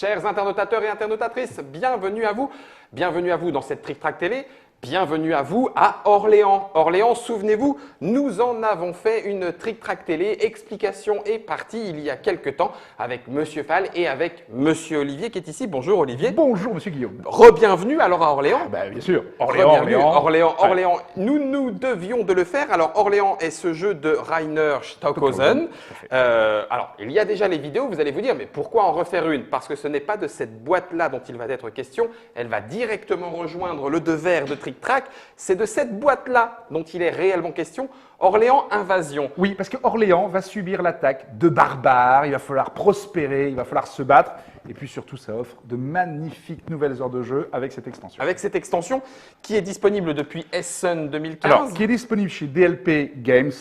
Chers internautateurs et internautatrices, bienvenue à vous. Bienvenue à vous dans cette Trick Track Télé. Bienvenue à vous à Orléans. Orléans, souvenez-vous, nous en avons fait une Trick Track Télé, explication et partie il y a quelques temps avec Monsieur Fall et avec Monsieur Olivier qui est ici. Bonjour Olivier. Bonjour Monsieur Guillaume. Re-bienvenue alors à Orléans. Bien sûr, Orléans. Nous devions de le faire. Alors Orléans est ce jeu de Rainer Stockhausen. Alors il y a déjà les vidéos, vous allez vous dire, mais pourquoi en refaire une? Parce que ce n'est pas de cette boîte-là dont il va être question. Elle va directement rejoindre le devers de Trick Track, c'est de cette boîte-là dont il est réellement question, Orléans Invasion. Oui, parce que Orléans va subir l'attaque de barbares, il va falloir prospérer, il va falloir se battre, et puis surtout ça offre de magnifiques nouvelles heures de jeu avec cette extension. Avec cette extension qui est disponible depuis Essen 2015. Alors, qui est disponible chez DLP Games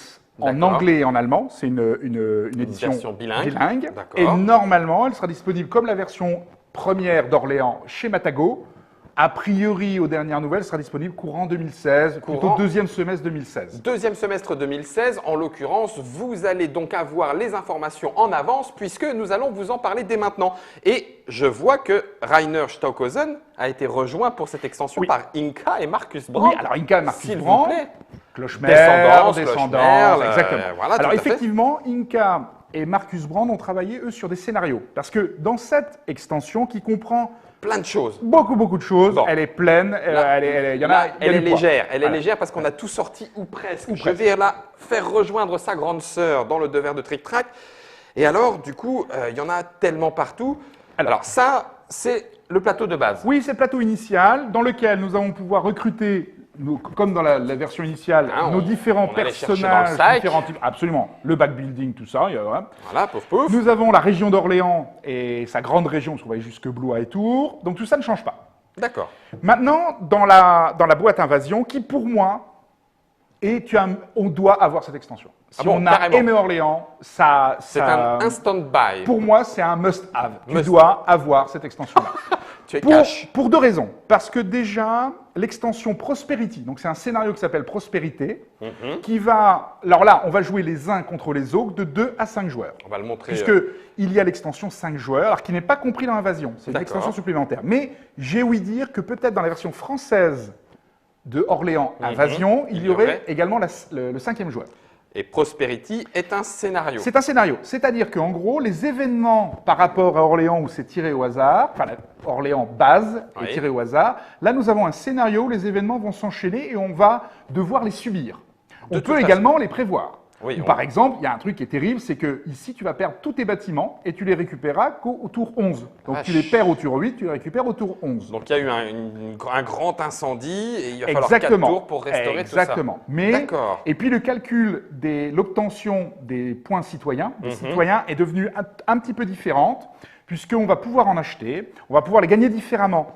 en anglais et en allemand, c'est une édition bilingue. Et normalement, elle sera disponible comme la version première d'Orléans chez Matago. A priori, aux dernières nouvelles, sera disponible courant 2016, plutôt deuxième semestre 2016. Deuxième semestre 2016, en l'occurrence, vous allez donc avoir les informations en avance puisque nous allons vous en parler dès maintenant. Et je vois que Rainer Stockhausen a été rejoint pour cette extension par Inka et Marcus Brandt. Oui, alors Inka et Marcus Brandt, Clochemer, Descendance, exactement. Voilà, alors effectivement, Inka et Marcus Brandt ont travaillé, eux, sur des scénarios. Parce que dans cette extension qui comprend plein de choses. Beaucoup de choses. Bon. Elle est pleine. Elle est légère. Elle est légère parce qu'on a tout sorti ou presque. Je vais la faire rejoindre sa grande sœur dans le devers de Trick Track. Et alors, du coup, il y en a tellement partout. Alors ça, c'est le plateau de base. Oui, c'est le plateau initial dans lequel nous allons pouvoir recruter, comme dans la version initiale, nos différents personnages, différents types. Absolument. Le backbuilding, tout ça. Voilà, pouf pouf. Nous avons la région d'Orléans et sa grande région, parce qu'on va aller jusque Blois et Tours. Donc tout ça ne change pas. D'accord. Maintenant, dans la boîte Invasion, qui pour moi, on doit avoir cette extension. Si on a aimé Orléans, c'est un stand-by. Pour moi, c'est un must-have. Tu dois avoir cette extension-là. Tu es cash. Pour deux raisons. Parce que déjà, l'extension Prosperity, donc c'est un scénario qui s'appelle Prospérité, qui va... Alors là, on va jouer les uns contre les autres de 2 à 5 joueurs. On va le montrer. Puisqu'il y a l'extension 5 joueurs, alors qui n'est pas compris dans Invasion. C'est une extension supplémentaire. Mais j'ai ouï dire que peut-être dans la version française de Orléans Invasion, il y aurait également le 5e joueur. Et Prosperity est un scénario. C'est un scénario. C'est-à-dire qu'en gros, les événements par rapport à Orléans où c'est tiré au hasard, enfin Orléans base est tiré au hasard, là nous avons un scénario où les événements vont s'enchaîner et on va devoir les subir. On peut également les prévoir. Oui, par exemple, il y a un truc qui est terrible, c'est que ici tu vas perdre tous tes bâtiments et tu les récupéreras qu'au tour 11. Donc tu les perds au tour 8, tu les récupères au tour 11. Donc il y a eu un grand incendie et il va falloir 4 tours pour restaurer tout ça. Exactement. Et puis le calcul de l'obtention des points citoyens, est devenu un petit peu différente, puisqu'on va pouvoir en acheter, on va pouvoir les gagner différemment.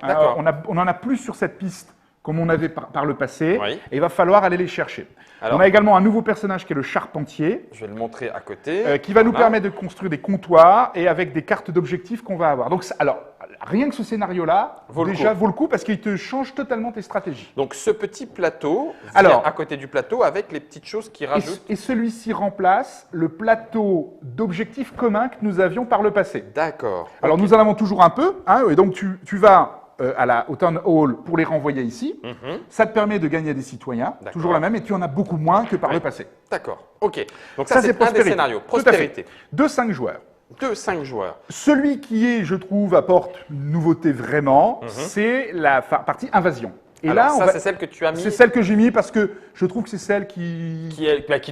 On en a plus sur cette piste comme on avait par le passé, et il va falloir aller les chercher. Alors, on a également un nouveau personnage qui est le charpentier. Je vais le montrer à côté. Qui va nous permettre de construire des comptoirs et avec des cartes d'objectifs qu'on va avoir. Donc, alors, rien que ce scénario-là, vaut le coup parce qu'il te change totalement tes stratégies. Donc, ce petit plateau vient à côté du plateau avec les petites choses qui rajoutent. Et celui-ci remplace le plateau d'objectifs communs que nous avions par le passé. D'accord. Alors, nous en avons toujours un peu, et donc tu vas au Town Hall pour les renvoyer ici. Ça te permet de gagner des citoyens, toujours la même, et tu en as beaucoup moins que par le passé. D'accord, ok. Donc ça c'est un des scénarios, Prospérité. De 5 joueurs. De 5 joueurs. Celui qui, je trouve, apporte une nouveauté vraiment, c'est la partie Invasion. Et alors, là, c'est celle que tu as mis. C'est celle que j'ai mis parce que je trouve que c'est celle qui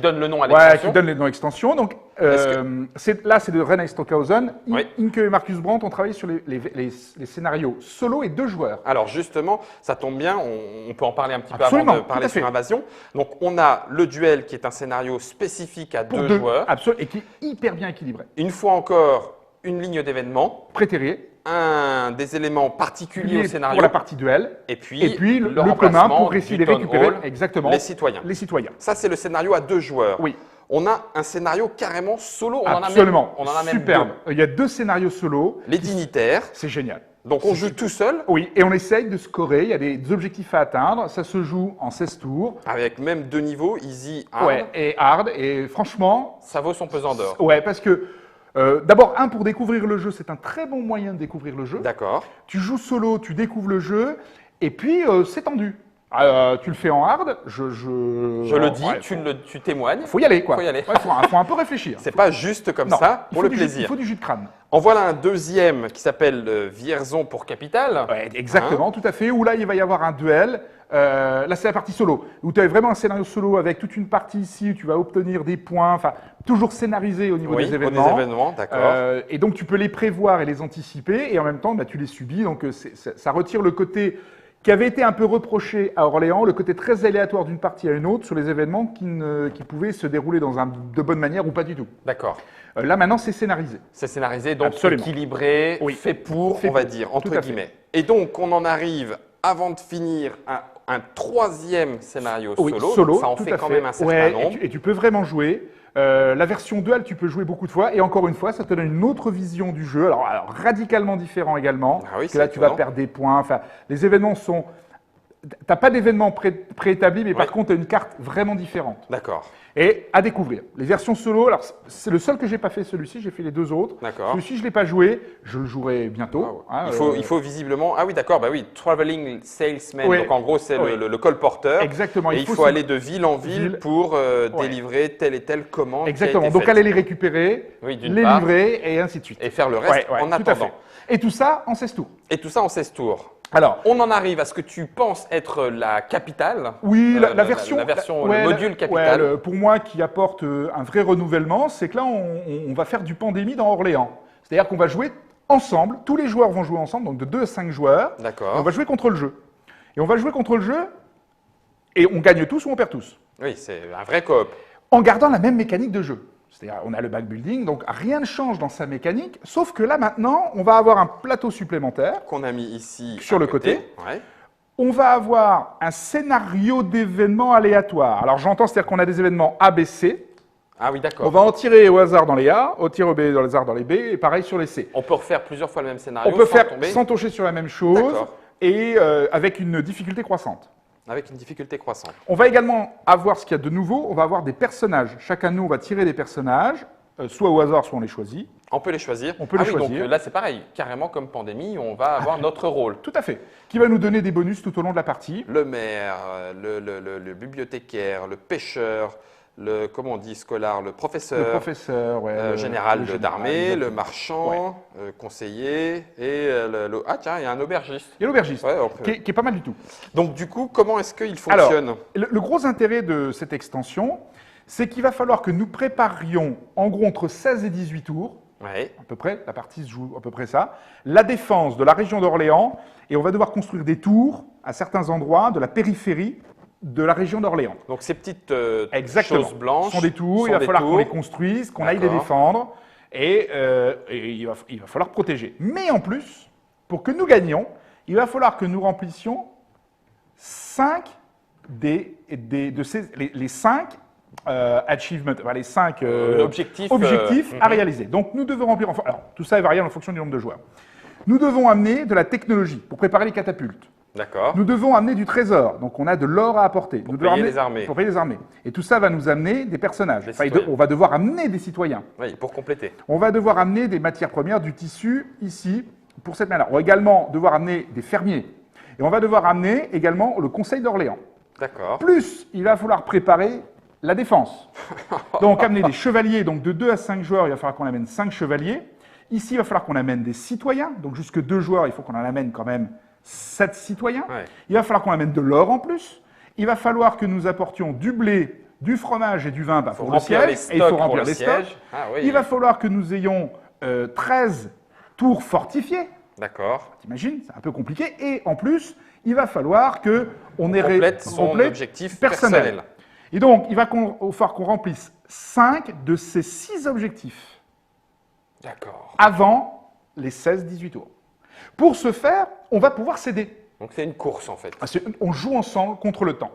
donne le nom à l'extension. Ouais, qui donne le nom à l'extension. Donc là, c'est de Rainer Stockhausen. Inke et Marcus Brandt ont travaillé sur les scénarios solo et 2 joueurs. Alors justement, ça tombe bien, on peut en parler un petit peu avant de parler sur Invasion. Donc on a le duel qui est un scénario spécifique à 2 joueurs. Absolument, et qui est hyper bien équilibré. Une fois encore, une ligne d'événements. Prétérée. Des éléments particuliers au scénario. Pour la partie duel. Et puis le commun pour essayer de récupérer les citoyens. Ça, c'est le scénario à 2 joueurs. Oui. On a un scénario carrément solo. Absolument. On en a même superbe. 2. Il y a 2 scénarios solo. Les dignitaires. C'est génial. Donc on joue tout seul. Oui, et on essaye de scorer. Il y a des objectifs à atteindre. Ça se joue en 16 tours. Avec même 2 niveaux, easy, hard. Ouais, et hard. Et franchement, ça vaut son pesant d'or. Ouais, parce que D'abord, pour découvrir le jeu, c'est un très bon moyen de découvrir le jeu. D'accord. Tu joues solo, tu découvres le jeu, et puis c'est tendu. Tu le fais en hard, je le dis, ouais, tu témoignes. faut y aller, quoi. Faut y aller. Ouais, faut un peu réfléchir. C'est pas juste comme Non, ça il pour faut le du plaisir. il faut du jus de crâne. En voilà un deuxième qui s'appelle Vierzon pour Capitale. Ouais, exactement, tout à fait. Où là, il va y avoir un duel. Là, c'est la partie solo, où tu as vraiment un scénario solo avec toute une partie ici où tu vas obtenir des points, enfin, toujours scénarisé au niveau Oui, des événements. des événements, d'accord. Et donc, tu peux les prévoir et les anticiper, et en même temps, bah, tu les subis. Donc, ça retire le côté qui avait été un peu reproché à Orléans, le côté très aléatoire d'une partie à une autre sur les événements qui pouvaient se dérouler de bonne manière ou pas du tout. D'accord. Là, maintenant, c'est scénarisé. C'est scénarisé, donc Absolument. équilibré, Oui. fait pour, Fait on va pour. dire, Tout entre à fait. guillemets. Et donc, on en arrive, avant de finir, à un troisième scénario Oui, solo. solo, Donc, ça en tout fait à quand fait. même un certain Ouais, nombre. et tu peux vraiment jouer. La version dual, tu peux jouer beaucoup de fois. Et encore une fois, ça te donne une autre vision du jeu. Alors radicalement différent également. Ah oui, parce que là, c'est tu vas étonnant. perdre des points. Enfin, les événements sont... T'as pas d'événement préétabli, mais par Ouais. contre, tu as une carte vraiment différente. D'accord. Et à découvrir. Les versions solo, alors c'est le seul que j'ai pas fait celui-ci, j'ai fait les deux autres. D'accord. Celui-ci, je l'ai pas joué, je le jouerai bientôt. Ah ouais. hein, Il faut visiblement. Ah oui, d'accord, bah oui, traveling salesman. Ouais. Donc en gros, c'est Ouais. le colporteur. Exactement. Et il faut aller de ville en ville pour délivrer telle et telle commande. Exactement. Qui a été Donc faite. aller les récupérer, Oui, d'une les part. livrer et ainsi de suite. Et faire le reste en tout à attendant. fait. Et tout ça en 16 tours. Et tout ça en 16 tours. Alors, On en arrive à ce que tu penses être la capitale. oui, la version, le module capitale. pour moi, qui apporte un vrai renouvellement, c'est que là, on va faire du pandémie dans Orléans. C'est-à-dire qu'on va jouer ensemble, tous les joueurs vont jouer ensemble, donc de 2 à 5 joueurs. Et on D'accord. va jouer contre le jeu. Et on va jouer contre le jeu, et on gagne tous ou on perd tous. Oui, c'est un vrai coop. En gardant la même mécanique de jeu. C'est-à-dire, on a le backbuilding, donc rien ne change dans sa mécanique, sauf que là, maintenant, on va avoir un plateau supplémentaire. Qu'on a mis ici Sur à le côté. Ouais. On va avoir un scénario d'événements aléatoires. Alors j'entends, c'est-à-dire qu'on a des événements A, B, C. Ah oui, On d'accord. va en tirer au hasard dans les A, au tir au B dans les hasard dans les B, et pareil sur les C. On peut refaire plusieurs fois le même scénario On peut sans faire tomber sans toucher sur la même chose, D'accord. et avec une difficulté croissante. avec une difficulté croissante. On va également avoir ce qu'il y a de nouveau, on va avoir des personnages. Chacun de nous va tirer des personnages, soit au hasard, soit on les choisit. On peut les choisir. On peut les oui, choisir. Donc là, c'est pareil. Carrément comme pandémie, on va avoir notre rôle. Tout à fait. Qui va nous donner des bonus tout au long de la partie. Le maire, le bibliothécaire, le pêcheur, le, comment on dit, scolar, le Le professeur, professeur, ouais, général le général, d'armée, le exactement. marchand, conseiller et ah tiens, il y a un aubergiste. Et l'aubergiste, Ouais, on peut- qui est pas mal du tout. Donc du coup, comment est-ce qu'il Alors, fonctionne? le gros intérêt de cette extension, c'est qu'il va falloir que nous préparions en gros entre 16 et 18 tours, Ouais. à peu près, la partie se joue à peu près ça, la défense de la région d'Orléans, et on va devoir construire des tours à certains endroits de la périphérie de la région d'Orléans. Donc ces petites Exactement. choses blanches Ce sont des tours, il va falloir qu'on les construise, qu'on aille les D'accord. défendre, et il va falloir protéger. Mais en plus, pour que nous gagnions, il va falloir que nous remplissions 5 les 5 achievements, enfin, les 5 objectifs à réaliser. Donc nous devons remplir, alors tout ça est variable en fonction du nombre de joueurs. Nous devons amener de la technologie pour préparer les catapultes. D'accord. Nous devons amener du trésor, donc on a de l'or à apporter. Nous devons payer amener- les armées. Pour payer les armées. Et tout ça va nous amener des personnages. Des Enfin, citoyens. on va devoir amener des citoyens. Oui, pour compléter. On va devoir amener des matières premières, du tissu, ici, pour cette manière. On va également devoir amener des fermiers. Et on va devoir amener également le Conseil d'Orléans. D'accord. Plus, il va falloir préparer la défense. Donc, amener des chevaliers, donc de 2 à 5 joueurs, il va falloir qu'on amène 5 chevaliers. Ici, il va falloir qu'on amène des citoyens. Donc, jusque 2 joueurs, il faut qu'on en amène quand même 7 citoyens. Ouais. Il va falloir qu'on amène de l'or en plus. Il va falloir que nous apportions du blé, du fromage et du vin Faut pour le remplir siège. les Et stocks il faut pour remplir le les siège. stocks. Ah oui. Il va falloir que nous ayons 13 tours fortifiés. D'accord. T'imagines, c'est un peu compliqué. Et en plus, il va falloir que on Complète son complète objectif personnel. Et donc, il va falloir qu'on remplisse 5 de ces 6 objectifs D'accord. avant les 16-18 tours. Pour ce faire, on va pouvoir s'aider. Donc c'est une course en fait. On joue ensemble contre le temps.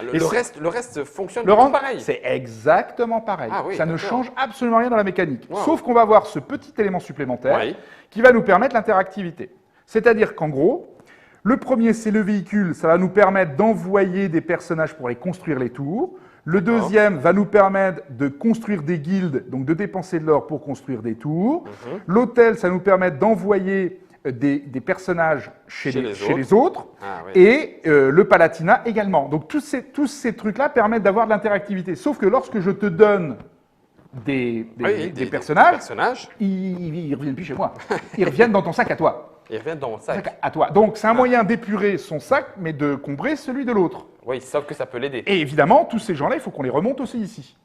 Le, Et le c'est- reste, le reste fonctionne Le rang, pareil. c'est exactement pareil. Ah oui, ça ne d'accord. change absolument rien dans la mécanique. Wow. Sauf qu'on va avoir ce petit élément supplémentaire Oui. qui va nous permettre l'interactivité. C'est-à-dire qu'en gros, le premier, c'est le véhicule. Ça va nous permettre d'envoyer des personnages pour aller construire les tours. Le deuxième va nous permettre de construire des guildes, donc de dépenser de l'or pour construire des tours. L'hôtel, ça nous permet d'envoyer des personnages chez les autres. Ah, oui. Et le Palatinat également. Donc tous ces trucs-là permettent d'avoir de l'interactivité. Sauf que lorsque je te donne des personnages, ils reviennent plus chez moi. Ils reviennent dans ton sac à toi. Ils reviennent dans mon sac. À toi. Donc c'est un moyen d'épurer son sac, mais de combrer celui de l'autre. Oui, sauf que ça peut l'aider. Et évidemment, tous ces gens-là, il faut qu'on les remonte aussi ici.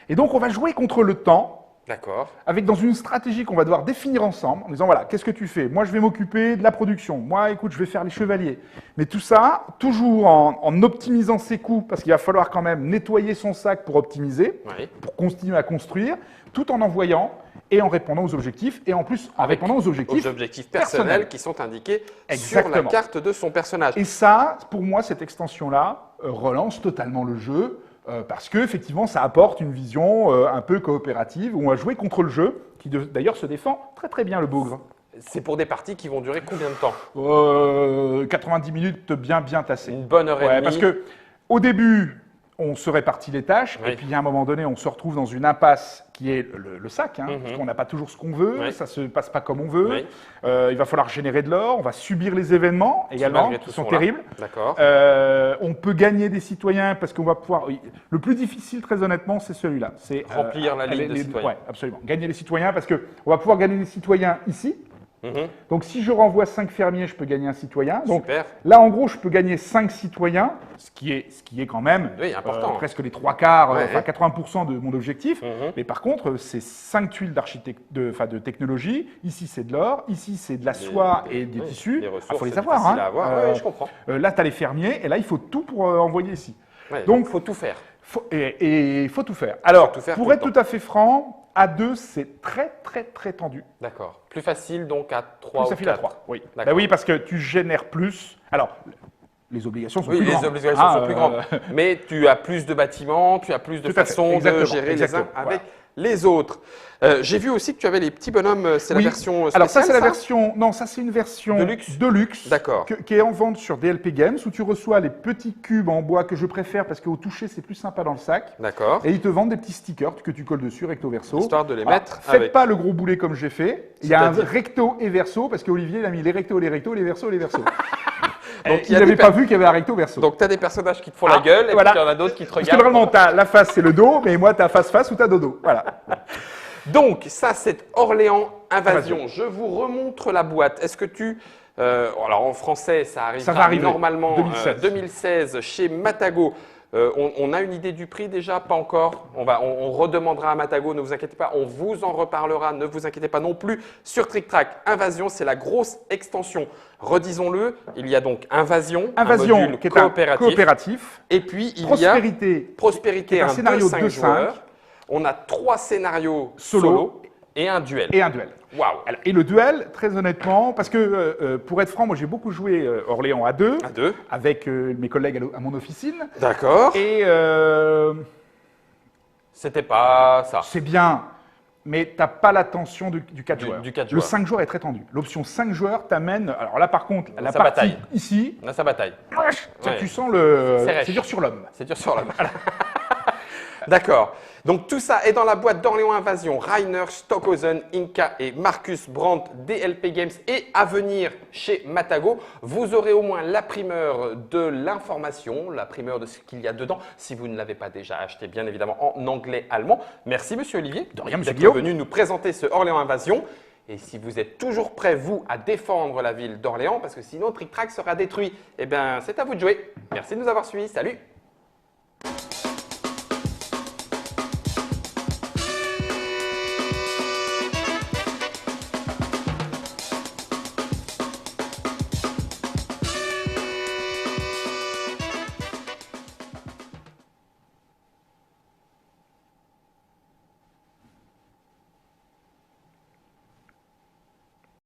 Et donc on va jouer contre le temps. D'accord. Avec dans une stratégie qu'on va devoir définir ensemble, en disant voilà, qu'est-ce que tu fais? Moi, je vais m'occuper de la production. Moi, écoute, je vais faire les chevaliers. Mais tout ça, toujours en optimisant ses coûts, parce qu'il va falloir quand même nettoyer son sac pour optimiser, pour continuer à construire, tout en envoyant et en répondant aux objectifs, et en plus en répondant aux objectifs personnels qui sont indiqués sur la carte de son personnage. Et ça, pour moi, cette extension-là relance totalement le jeu. Parce qu'effectivement, ça apporte une vision un peu coopérative où on va jouer contre le jeu, qui d'ailleurs se défend très très bien, le bougre. C'est pour des parties qui vont durer combien de temps 90 minutes bien tassées. Une bonne heure et demie. Parce que au début, on se répartit les tâches, et puis à un moment donné, on se retrouve dans une impasse qui est le sac, parce qu'on n'a pas toujours ce qu'on veut, ça ne se passe pas comme on veut. Il va falloir générer de l'or, on va subir les événements également, qui sont terribles. D'accord. On peut gagner des citoyens parce qu'on va pouvoir... Le plus difficile, très honnêtement, c'est celui-là. C'est remplir la ligne de citoyens. Oui, absolument. Gagner les citoyens, parce qu'on va pouvoir gagner des citoyens ici. Donc, si je renvoie 5 fermiers, je peux gagner un citoyen. Donc, super. Là, en gros, je peux gagner 5 citoyens, ce qui est quand même important. Presque les 3/4, enfin 80% de mon objectif. Mais par contre, c'est 5 tuiles de technologie. Ici, c'est de l'or. Ici, c'est de la soie et des tissus. Il faut les avoir. Je comprends. Là, tu as les fermiers. Et là, il faut tout pour envoyer ici. Donc, il faut tout faire. Il faut tout faire. Alors, pour être tout à fait franc, à 2, c'est très, très, très tendu. D'accord. Plus facile donc à 3 plus ou 4. facile à 3, oui. Oui, parce que tu génères plus. Alors, les obligations sont plus grandes. Les obligations sont plus grandes. Mais tu as plus de bâtiments, tu as plus de façons de gérer les uns avec les autres. J'ai vu aussi que tu avais les petits bonhommes, c'est la version spéciale. Alors ça, c'est la version... Non, ça, c'est une version de luxe qui est en vente sur DLP Games, où tu reçois les petits cubes en bois que je préfère parce qu'au toucher, c'est plus sympa dans le sac. D'accord. Et ils te vendent des petits stickers que tu colles dessus, recto verso. Histoire de les mettre Faites pas le gros boulet comme j'ai fait. Il y a un recto et verso, parce qu'Olivier, il a mis les rectos, les versos, les versos. Donc, il n'avait pas vu qu'il y avait un recto verso. Donc, tu as des personnages qui te font la gueule et puis il y en a d'autres qui te regardent. Parce que vraiment, tu as la face, c'est le dos, mais moi, tu as face ou tu as dodo. Voilà. Donc, ça, c'est Orléans Invasion. Je vous remontre la boîte. Est-ce que tu... alors, en français, ça arrivera normalement 2016 chez Matago. On a une idée du prix déjà? Pas encore. On redemandera à Matago, ne vous inquiétez pas. On vous en reparlera, ne vous inquiétez pas non plus. Sur Trick Track, Invasion, c'est la grosse extension. Redisons-le, il y a donc Invasion, un module qui est coopératif. Et puis, il y a Prospérité, un scénario de 5 joueurs. On a 3 scénarios solo et un duel. Waouh. Et le duel, très honnêtement, parce que pour être franc, moi j'ai beaucoup joué Orléans à 2, avec mes collègues à mon officine. D'accord. Et c'était pas ça. C'est bien, mais t'as pas la tension du 4 joueurs. Du 4 le joueurs. 5 joueurs est très tendu. L'option 5 joueurs t'amène. Alors là, par contre, la sa partie bataille. ici, on a sa bataille. Tu sens le. C'est dur sur l'homme. C'est dur sur l'homme. D'accord. Donc tout ça est dans la boîte d'Orléans Invasion, Rainer, Stockhausen, Inca et Marcus Brandt, DLP Games, et à venir chez Matago. Vous aurez au moins la primeur de l'information, la primeur de ce qu'il y a dedans, si vous ne l'avez pas déjà acheté, bien évidemment en anglais-allemand. Merci Monsieur Olivier d'être venu nous présenter ce Orléans Invasion. Et si vous êtes toujours prêt, vous, à défendre la ville d'Orléans, parce que sinon Trick Track sera détruit, eh bien c'est à vous de jouer. Merci de nous avoir suivis. Salut!